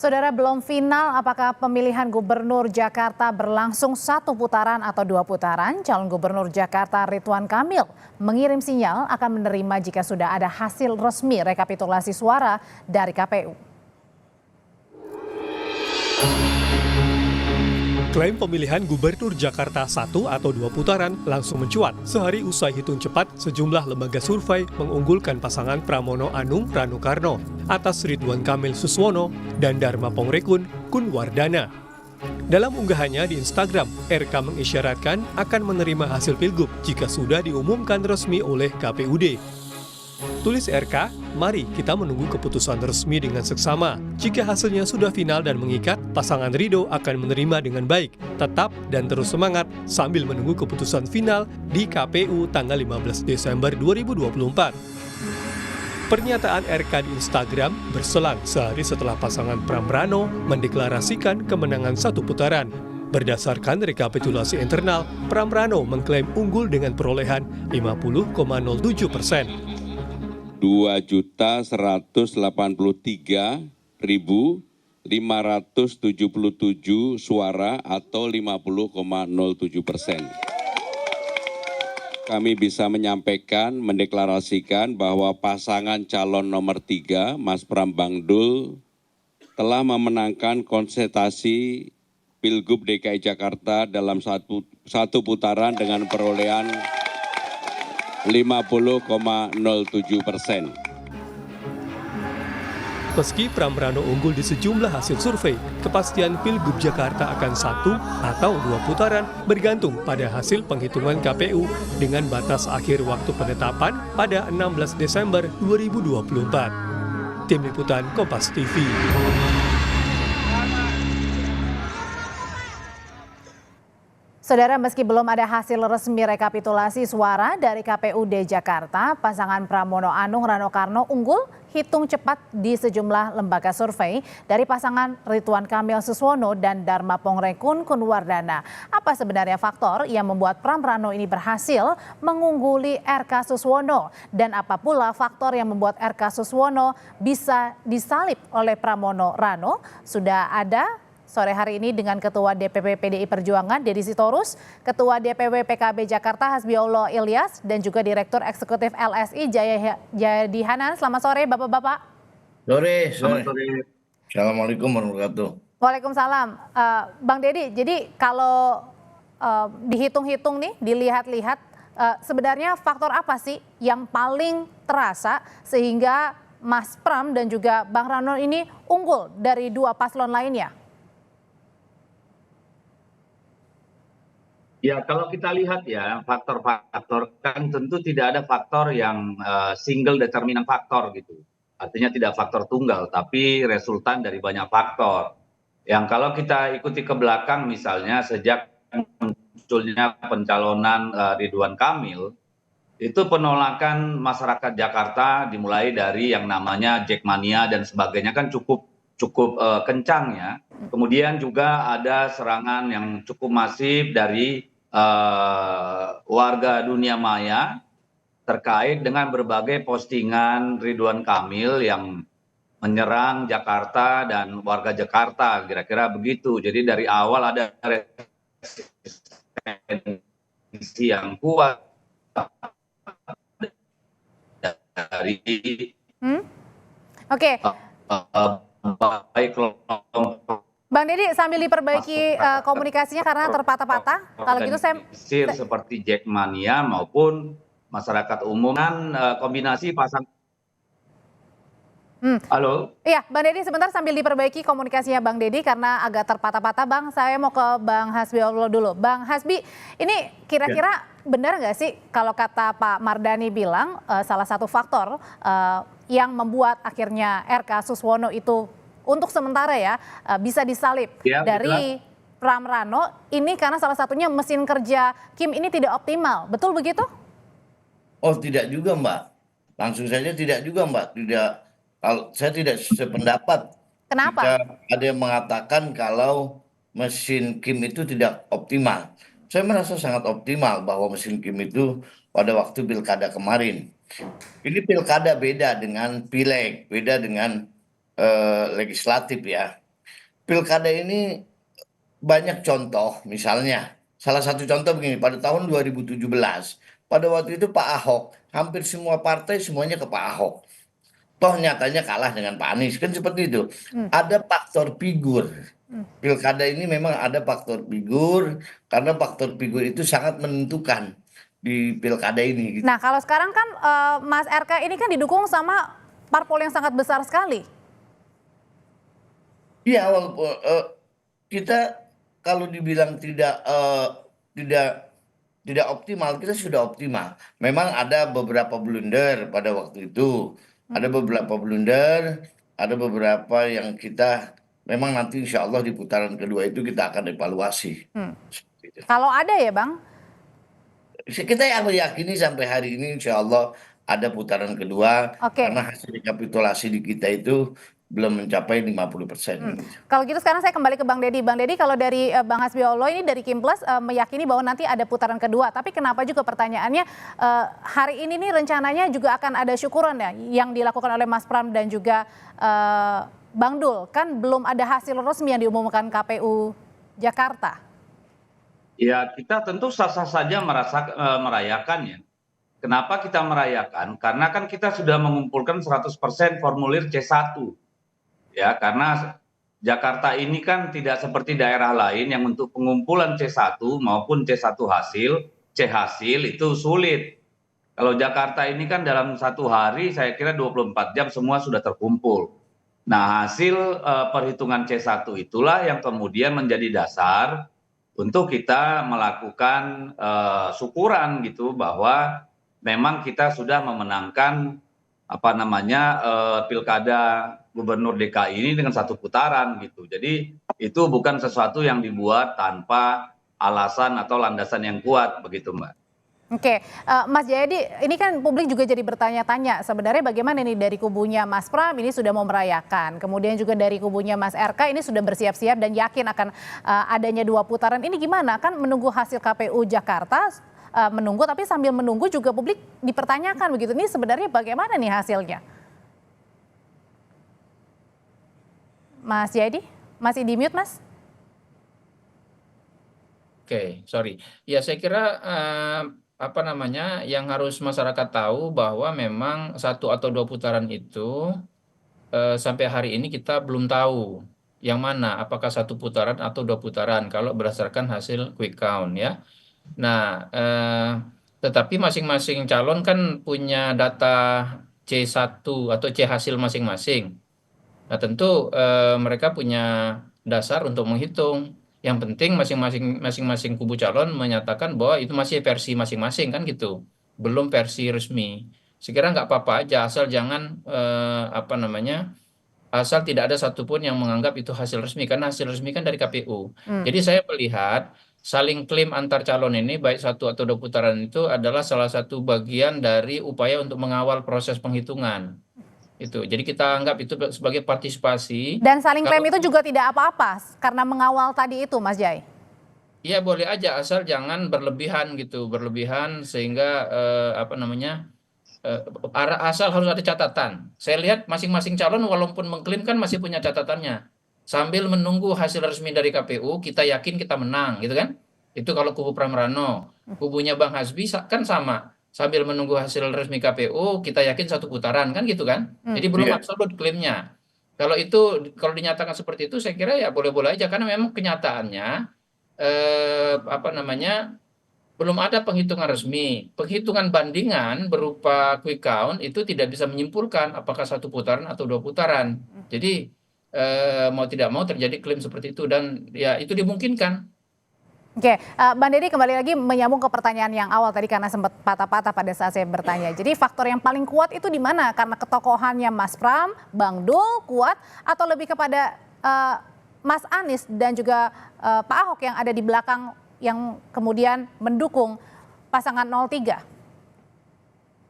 Saudara, belum final apakah pemilihan gubernur Jakarta berlangsung satu putaran atau dua putaran. Calon gubernur Jakarta Ridwan Kamil mengirim sinyal akan menerima jika sudah ada hasil resmi rekapitulasi suara dari KPU. Klaim pemilihan gubernur Jakarta 1 atau 2 putaran langsung mencuat. Sehari usai hitung cepat, sejumlah lembaga survei mengunggulkan pasangan Pramono Anung Rano Karno atas Ridwan Kamil Suswono dan Dharma Pongrekun Kunwardana. Dalam unggahannya di Instagram, RK mengisyaratkan akan menerima hasil pilgub jika sudah diumumkan resmi oleh KPUD. Tulis RK, mari kita menunggu keputusan resmi dengan seksama. Jika hasilnya sudah final dan mengikat, pasangan Ridho akan menerima dengan baik, tetap dan terus semangat sambil menunggu keputusan final di KPU tanggal 15 Desember 2024. Pernyataan RK di Instagram berselang sehari setelah pasangan Pramrano mendeklarasikan kemenangan satu putaran. Berdasarkan rekapitulasi internal, Pramrano mengklaim unggul dengan perolehan 50,07%. 2.183.577 suara atau 50,07%. Kami bisa menyampaikan, mendeklarasikan bahwa pasangan calon nomor 3, Mas Pram Bangdul, telah memenangkan konsultasi Pilgub DKI Jakarta dalam satu putaran dengan perolehan 50,07%. Meski Pramrano unggul di sejumlah hasil survei, kepastian Pilgub Jakarta akan satu atau dua putaran bergantung pada hasil penghitungan KPU dengan batas akhir waktu penetapan pada 16 Desember 2024. Tim Liputan Kompas TV. Saudara, meski belum ada hasil resmi rekapitulasi suara dari KPUD Jakarta, pasangan Pramono Anung Rano Karno unggul hitung cepat di sejumlah lembaga survei dari pasangan Ridwan Kamil Suswono dan Dharma Pongrekun Kunwardana. Apa sebenarnya faktor yang membuat Pramrano ini berhasil mengungguli RK Suswono? Dan apa pula faktor yang membuat RK Suswono bisa disalib oleh Pramono Rano? Sudah ada sore hari ini dengan Ketua DPP PDI Perjuangan Deddy Sitorus, Ketua DPW PKB Jakarta Hasbiullah Ilyas, dan juga Direktur Eksekutif LSI Jayadi Hanan. Selamat sore Bapak-Bapak. Sore. Assalamualaikum warahmatullahi wabarakatuh. Waalaikumsalam. Bang Deddy, jadi kalau dihitung-hitung nih, dilihat-lihat, sebenarnya faktor apa sih yang paling terasa sehingga Mas Pram dan juga Bang Rano ini unggul dari dua paslon lainnya? Ya, kalau kita lihat ya, faktor-faktor kan tentu tidak ada faktor yang single determinan faktor gitu. Artinya tidak faktor tunggal, tapi resultan dari banyak faktor. Yang kalau kita ikuti ke belakang misalnya sejak munculnya pencalonan Ridwan Kamil, itu penolakan masyarakat Jakarta dimulai dari yang namanya Jackmania dan sebagainya kan cukup kencang ya. Kemudian juga ada serangan yang cukup masif dari warga dunia maya terkait dengan berbagai postingan Ridwan Kamil yang menyerang Jakarta dan warga Jakarta, kira-kira begitu. Jadi dari awal ada resistensi yang kuat dari baik kelompok. Bang Deddy, sambil diperbaiki komunikasinya karena terpatah-patah. Kalau gitu saya seperti Jackmania maupun masyarakat umum dan kombinasi pasang. Halo. Iya, Bang Deddy sebentar sambil diperbaiki komunikasinya Bang Deddy karena agak terpatah-patah. Bang, saya mau ke Bang Hasbi dulu. Bang Hasbi, ini kira-kira benar nggak sih kalau kata Pak Mardani bilang salah satu faktor yang membuat akhirnya RK Suswono itu untuk sementara ya bisa disalib dari Pramrano ini karena salah satunya mesin kerja Kim ini tidak optimal, betul begitu? Oh tidak juga Mbak, langsung saja tidak juga Mbak, saya tidak sependapat. Kenapa? Jika ada yang mengatakan kalau mesin Kim itu tidak optimal, saya merasa sangat optimal bahwa mesin Kim itu pada waktu pilkada kemarin. Ini pilkada beda dengan pileg, beda dengan legislatif ya. pilkada ini banyak contoh, misalnya salah satu contoh begini, pada tahun 2017, pada waktu itu Pak Ahok, hampir semua partai semuanya ke Pak Ahok. Toh nyatanya kalah dengan Pak Anies, kan seperti itu. Hmm. Ada faktor figur. Pilkada ini memang ada faktor figur, karena faktor figur itu sangat menentukan di pilkada ini, gitu. Nah, kalau sekarang kan Mas RK ini kan didukung sama parpol yang sangat besar sekali. Iya, walaupun kita kalau dibilang tidak tidak optimal, kita sudah optimal. Memang ada beberapa blunder pada waktu itu, ada beberapa blunder, ada beberapa yang kita memang nanti insya Allah di putaran kedua itu kita akan evaluasi. Hmm. Seperti itu. Kalau ada ya Bang? Kita yang meyakini sampai hari ini insya Allah ada putaran kedua, Oke. karena hasil rekapitulasi di kita itu belum mencapai 50%. Kalau gitu sekarang saya kembali ke Bang Deddy. Bang Deddy, kalau dari Bang Hasbiolo ini dari Kimplas meyakini bahwa nanti ada putaran kedua. Tapi kenapa juga pertanyaannya hari ini nih rencananya juga akan ada syukuran ya yang dilakukan oleh Mas Pram dan juga Bang Dul. Kan belum ada hasil resmi yang diumumkan KPU Jakarta. Ya, kita tentu sah-sah saja merayakan ya. Kenapa kita merayakan? Karena kan kita sudah mengumpulkan 100% formulir C1. Ya, karena Jakarta ini kan tidak seperti daerah lain yang untuk pengumpulan C1 maupun C1 hasil, C hasil itu sulit. Kalau Jakarta ini kan dalam satu hari saya kira 24 jam semua sudah terkumpul. Nah, hasil perhitungan C1 itulah yang kemudian menjadi dasar untuk kita melakukan syukuran gitu bahwa memang kita sudah memenangkan pilkada gubernur DKI ini dengan satu putaran gitu. Jadi itu bukan sesuatu yang dibuat tanpa alasan atau landasan yang kuat begitu Mbak. Oke, Mas Jayadi, ini kan publik juga jadi bertanya-tanya sebenarnya bagaimana nih dari kubunya Mas Pram ini sudah mau merayakan, kemudian juga dari kubunya Mas RK ini sudah bersiap-siap dan yakin akan adanya 2 putaran. Ini gimana? Kan menunggu hasil KPU Jakarta, menunggu tapi sambil menunggu juga publik dipertanyakan begitu. Ini sebenarnya bagaimana nih hasilnya? Mas Jayadi, masih di mute Mas? Oke, sorry. Ya saya kira yang harus masyarakat tahu bahwa memang 1 atau 2 putaran itu sampai hari ini kita belum tahu yang mana, apakah 1 putaran atau 2 putaran kalau berdasarkan hasil quick count ya. Nah, tetapi masing-masing calon kan punya data C1 atau C hasil masing-masing. Nah, tentu mereka punya dasar untuk menghitung. Yang penting masing-masing kubu calon menyatakan bahwa itu masih versi masing-masing kan gitu, belum versi resmi. Sekira nggak apa-apa aja asal jangan asal tidak ada satupun yang menganggap itu hasil resmi karena hasil resmi kan dari KPU. Jadi saya melihat saling klaim antar calon ini baik 1 atau 2 putaran itu adalah salah satu bagian dari upaya untuk mengawal proses penghitungan. Itu. Jadi kita anggap itu sebagai partisipasi. Dan saling klaim itu juga tidak apa-apa karena mengawal tadi itu Mas Jai. Iya boleh aja asal jangan berlebihan gitu, berlebihan sehingga asal harus ada catatan. Saya lihat masing-masing calon walaupun mengklaim kan masih punya catatannya. Sambil menunggu hasil resmi dari KPU, kita yakin kita menang gitu kan. Itu kalau kubu Pramrano, kubunya Bang Hasbi kan sama. Sambil menunggu hasil resmi KPU, kita yakin 1 putaran kan gitu kan. Jadi belum absolut klaimnya. Kalau dinyatakan seperti itu, saya kira ya boleh-boleh aja karena memang kenyataannya belum ada penghitungan resmi. Penghitungan bandingan berupa quick count itu tidak bisa menyimpulkan apakah 1 putaran atau 2 putaran. Jadi mau tidak mau terjadi klaim seperti itu dan ya itu dimungkinkan. Oke, Bang Deddy kembali lagi menyambung ke pertanyaan yang awal tadi karena sempat patah-patah pada saat saya bertanya. Jadi faktor yang paling kuat itu di mana? Karena ketokohannya Mas Pram, Bang Dul kuat atau lebih kepada Mas Anies dan juga Pak Ahok yang ada di belakang yang kemudian mendukung pasangan 03?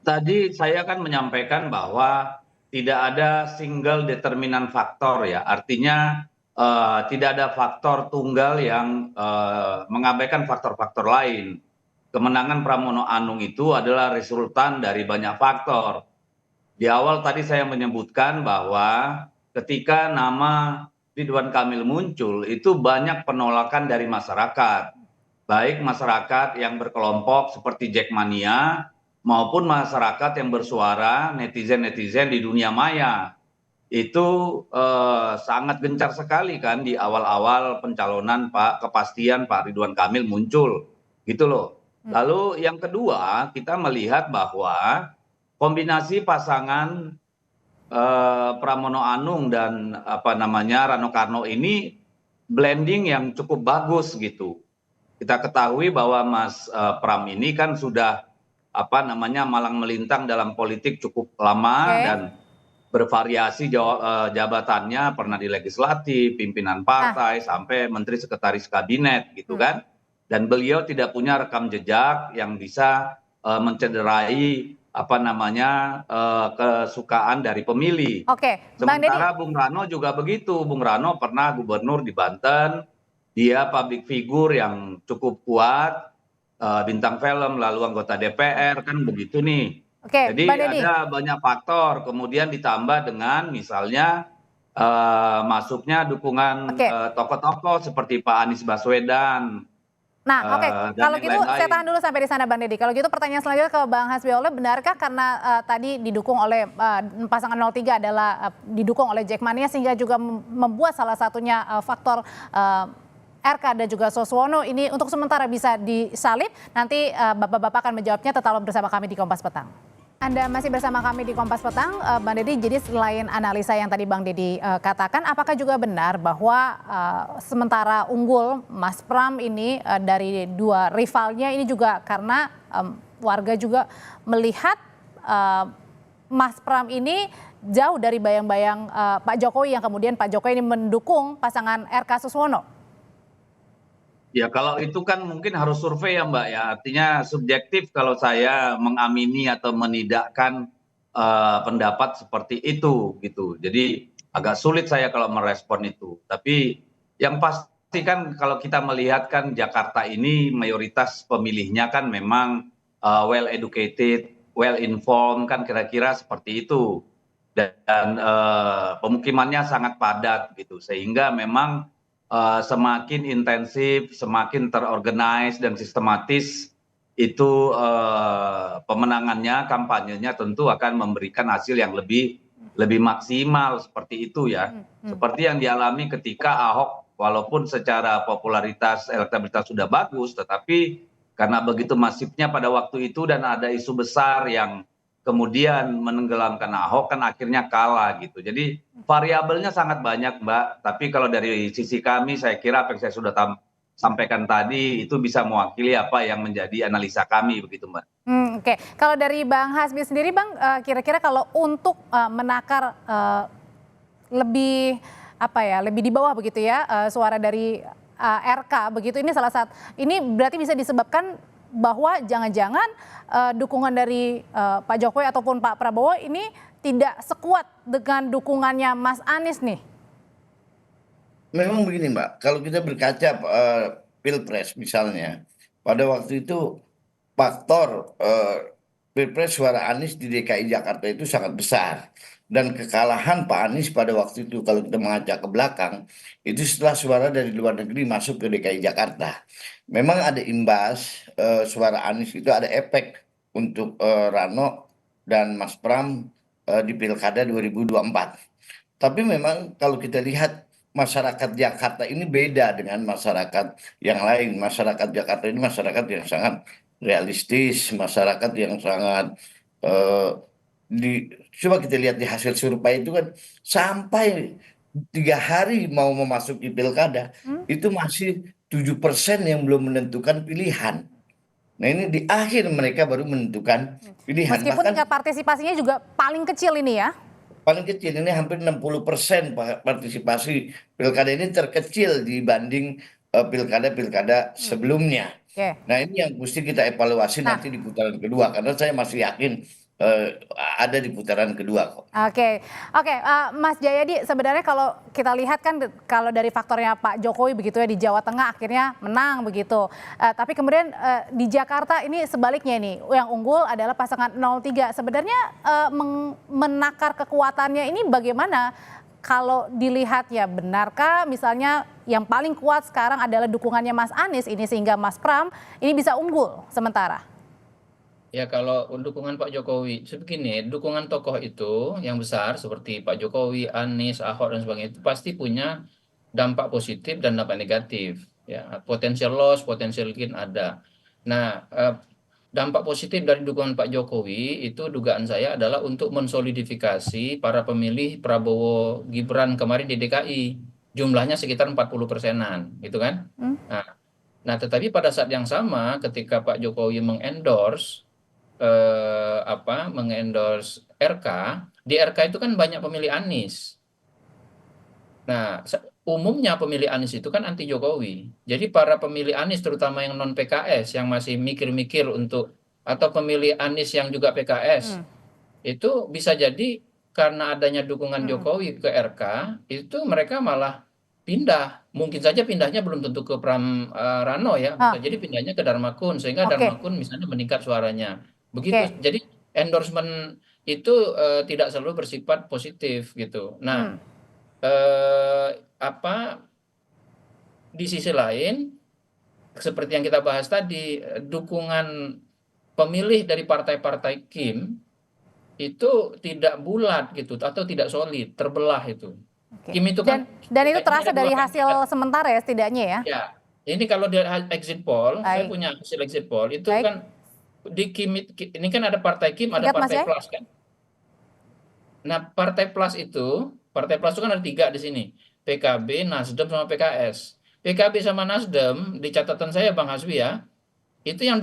Tadi saya kan menyampaikan bahwa tidak ada single determinan faktor ya, artinya tidak ada faktor tunggal yang mengabaikan faktor-faktor lain. Kemenangan Pramono Anung itu adalah resultan dari banyak faktor. Di awal tadi saya menyebutkan bahwa ketika nama Ridwan Kamil muncul itu banyak penolakan dari masyarakat. Baik masyarakat yang berkelompok seperti Jackmania maupun masyarakat yang bersuara netizen-netizen di dunia maya. Itu sangat gencar sekali kan di awal-awal pencalonan kepastian Pak Ridwan Kamil muncul gitu loh. Lalu yang kedua kita melihat bahwa kombinasi pasangan Pramono Anung dan Rano Karno ini blending yang cukup bagus gitu. Kita ketahui bahwa Mas Pram ini kan sudah malang melintang dalam politik cukup lama dan bervariasi jabatannya, pernah di legislatif, pimpinan partai, sampai menteri sekretaris kabinet gitu kan. Dan beliau tidak punya rekam jejak yang bisa mencederai kesukaan dari pemilih. Sementara Bung Rano juga begitu. Bung Rano pernah gubernur di Banten, dia public figure yang cukup kuat, bintang film, lalu anggota DPR, kan begitu nih. Jadi ada banyak faktor, kemudian ditambah dengan misalnya masuknya dukungan tokoh-tokoh seperti Pak Anies Baswedan. Nah, kalau gitu saya tahan dulu sampai di sana Bang Deddy. Kalau gitu pertanyaan selanjutnya ke Bang Hasbiollah, benarkah karena tadi didukung oleh pasangan 03 adalah didukung oleh Jackmania sehingga juga membuat salah satunya faktor RK dan juga Soswono ini untuk sementara bisa disalib? Nanti Bapak-Bapak akan menjawabnya, tetaplah bersama kami di Kompas Petang. Anda masih bersama kami di Kompas Petang, Bang Deddy. Jadi selain analisa yang tadi Bang Deddy katakan, apakah juga benar bahwa sementara unggul Mas Pram ini dari dua rivalnya ini juga karena warga juga melihat Mas Pram ini jauh dari bayang-bayang Pak Jokowi yang kemudian Pak Jokowi ini mendukung pasangan RK Soswono? Ya kalau itu kan mungkin harus survei ya Mbak ya, artinya subjektif kalau saya mengamini atau menidakkan pendapat seperti itu gitu. Jadi agak sulit saya kalau merespon itu. Tapi yang pasti kan kalau kita melihat kan Jakarta ini mayoritas pemilihnya kan memang well educated, well informed, kan kira-kira seperti itu. Dan pemukimannya sangat padat gitu, sehingga memang semakin intensif, semakin terorganize dan sistematis itu pemenangannya, kampanyenya tentu akan memberikan hasil yang lebih maksimal seperti itu ya. Seperti yang dialami ketika Ahok walaupun secara popularitas, elektabilitas sudah bagus, tetapi karena begitu masifnya pada waktu itu dan ada isu besar yang kemudian menenggelamkan Ahok, kan akhirnya kalah gitu. Jadi variabelnya sangat banyak Mbak, tapi kalau dari sisi kami saya kira apa yang saya sudah sampaikan tadi itu bisa mewakili apa yang menjadi analisa kami begitu Mbak. Oke. Kalau dari Bang Hasbi sendiri Bang, kira-kira kalau untuk menakar lebih lebih di bawah begitu ya suara dari RK begitu, ini salah satu, ini berarti bisa disebabkan bahwa jangan-jangan dukungan dari Pak Jokowi ataupun Pak Prabowo ini tidak sekuat dengan dukungannya Mas Anies nih? Memang begini Mbak, kalau kita berkaca Pilpres misalnya, pada waktu itu faktor Pilpres suara Anies di DKI Jakarta itu sangat besar. Dan kekalahan Pak Anies pada waktu itu kalau kita mengajak ke belakang, itu setelah suara dari luar negeri masuk ke DKI Jakarta. Memang ada imbas suara Anies itu ada efek untuk Rano dan Mas Pram di Pilkada 2024. Tapi memang kalau kita lihat masyarakat Jakarta ini beda dengan masyarakat yang lain. Masyarakat Jakarta ini masyarakat yang sangat realistis, masyarakat yang sangat coba kita lihat di hasil survei itu kan sampai 3 hari mau memasuki pilkada itu masih 7% yang belum menentukan pilihan. Nah ini di akhir mereka baru menentukan pilihan. Meskipun tingkat partisipasinya juga paling kecil ini ya? Paling kecil, ini hampir 60% partisipasi pilkada ini terkecil dibanding pilkada-pilkada sebelumnya. Nah ini yang mesti kita evaluasi nanti di putaran kedua, karena saya masih yakin ada di putaran kedua kok. Oke, Mas Jayadi, sebenarnya kalau kita lihat kan kalau dari faktornya Pak Jokowi begitu ya di Jawa Tengah akhirnya menang begitu. Tapi kemudian di Jakarta ini sebaliknya nih, yang unggul adalah pasangan 03. Sebenarnya menakar kekuatannya ini bagaimana kalau dilihat ya benarkah misalnya yang paling kuat sekarang adalah dukungannya Mas Anies ini sehingga Mas Pram ini bisa unggul sementara? Ya kalau dukungan Pak Jokowi, sebegini, dukungan tokoh itu yang besar seperti Pak Jokowi, Anies, Ahok dan sebagainya itu pasti punya dampak positif dan dampak negatif. Ya, potensial loss, potensial gain ada. Nah, dampak positif dari dukungan Pak Jokowi itu dugaan saya adalah untuk mensolidifikasi para pemilih Prabowo Gibran kemarin di DKI. Jumlahnya sekitar 40%-an, gitu kan? Hmm. Nah, tetapi pada saat yang sama ketika Pak Jokowi mengendorse mengendorse RK, di RK itu kan banyak pemilih Anies. Nah, umumnya pemilih Anies itu kan anti Jokowi. Jadi para pemilih Anies terutama yang non PKS yang masih mikir-mikir untuk atau pemilih Anies yang juga PKS itu bisa jadi karena adanya dukungan Jokowi ke RK itu mereka malah pindah. Mungkin saja pindahnya belum tentu ke Pram Rano ya. Bisa jadi pindahnya ke Dharma Kun sehingga Oke. Dharma Kun misalnya meningkat suaranya. Begitu. Oke. Jadi endorsement itu tidak selalu bersifat positif gitu. Nah, di sisi lain seperti yang kita bahas tadi, dukungan pemilih dari partai-partai Kim itu tidak bulat gitu atau tidak solid, terbelah itu. Oke. Kim itu kan Dan itu ini terasa ada dua dari kandidat. hasil sementara ya setidaknya ya? Ya, ini kalau di exit poll, saya Baik. punya hasil exit poll itu Baik. kan di Kim ini kan ada partai Kim, ada Singkat, Mas partai Yai. Plus kan. Nah, partai Plus itu kan ada 3 di sini, PKB, Nasdem sama PKS. PKB sama Nasdem di catatan saya Bang Hasbi ya, itu yang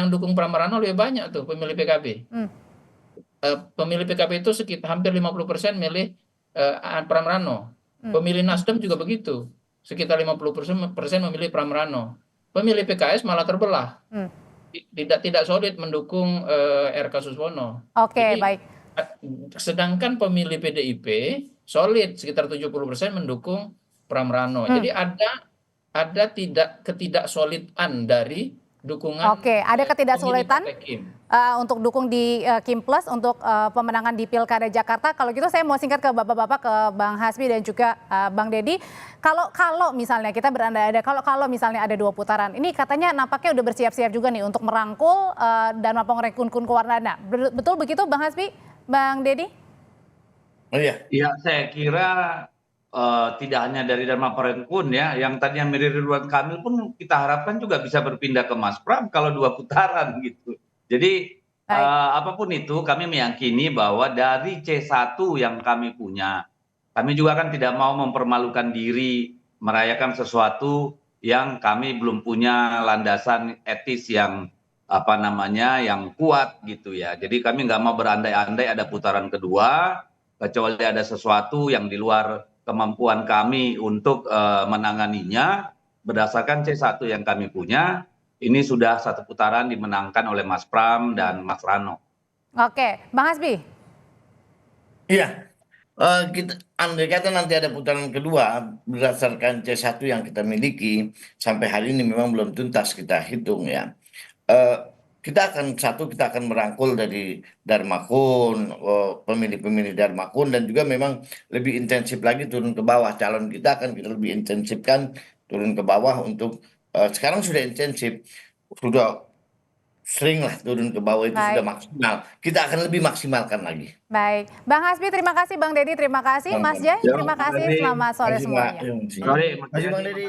dukung Pram Rano lebih banyak tuh pemilih PKB. Pemilih PKB itu sekitar hampir 50% milih Pram Rano. Pemilih Nasdem juga begitu, sekitar 50% memilih Pram Rano. Pemilih PKS malah terbelah, tidak solid mendukung RK Suswono. Oke, Jadi, baik. sedangkan pemilih PDIP solid sekitar 70% mendukung Pram Rano. Jadi ada ketidaksolidan dari dukungan. Oke, ada ketidaksulitan pemilih partai Kim. Untuk dukung di Kim Plus untuk pemenangan di Pilkada Jakarta. Kalau gitu saya mau singkat ke bapak-bapak, ke Bang Hasbi dan juga Bang Deddy. Kalau misalnya kita berandai-andai, kalau misalnya ada 2 putaran, ini katanya nampaknya udah bersiap-siap juga nih untuk merangkul Dharma Pongrekun Kuwardana. Betul begitu Bang Hasbi, Bang Deddy? Oh iya. Ya, saya kira tidak hanya dari Dharma Pongrekun ya, yang tadinya mirip Ridwan Kamil pun kita harapkan juga bisa berpindah ke Mas Pram kalau 2 putaran gitu. Jadi apapun itu kami meyakini bahwa dari C1 yang kami punya, kami juga kan tidak mau mempermalukan diri merayakan sesuatu yang kami belum punya landasan etis yang yang kuat gitu ya. Jadi kami nggak mau berandai-andai ada putaran kedua, kecuali ada sesuatu yang di luar kemampuan kami untuk menanganinya. Berdasarkan C1 yang kami punya, ini sudah 1 putaran dimenangkan oleh Mas Pram dan Mas Rano. Oke, Bang Hasbi. Iya, kita andai kata nanti ada putaran kedua berdasarkan C1 yang kita miliki sampai hari ini memang belum tuntas kita hitung ya. Kita akan merangkul dari Dharma Kun, pemilih-pemilih Dharma Kun, dan juga memang lebih intensif lagi turun ke bawah. Calon kita akan kita lebih intensifkan turun ke bawah untuk sekarang sudah intensif, sudah sering lah turun ke bawah itu. Sudah maksimal. Kita akan lebih maksimalkan lagi. Baik, Bang Hasbi terima kasih, Bang Deddy terima kasih, Mas Jai terima kasih, selamat sore semuanya. Sore, Terima kasih Bang Deddy.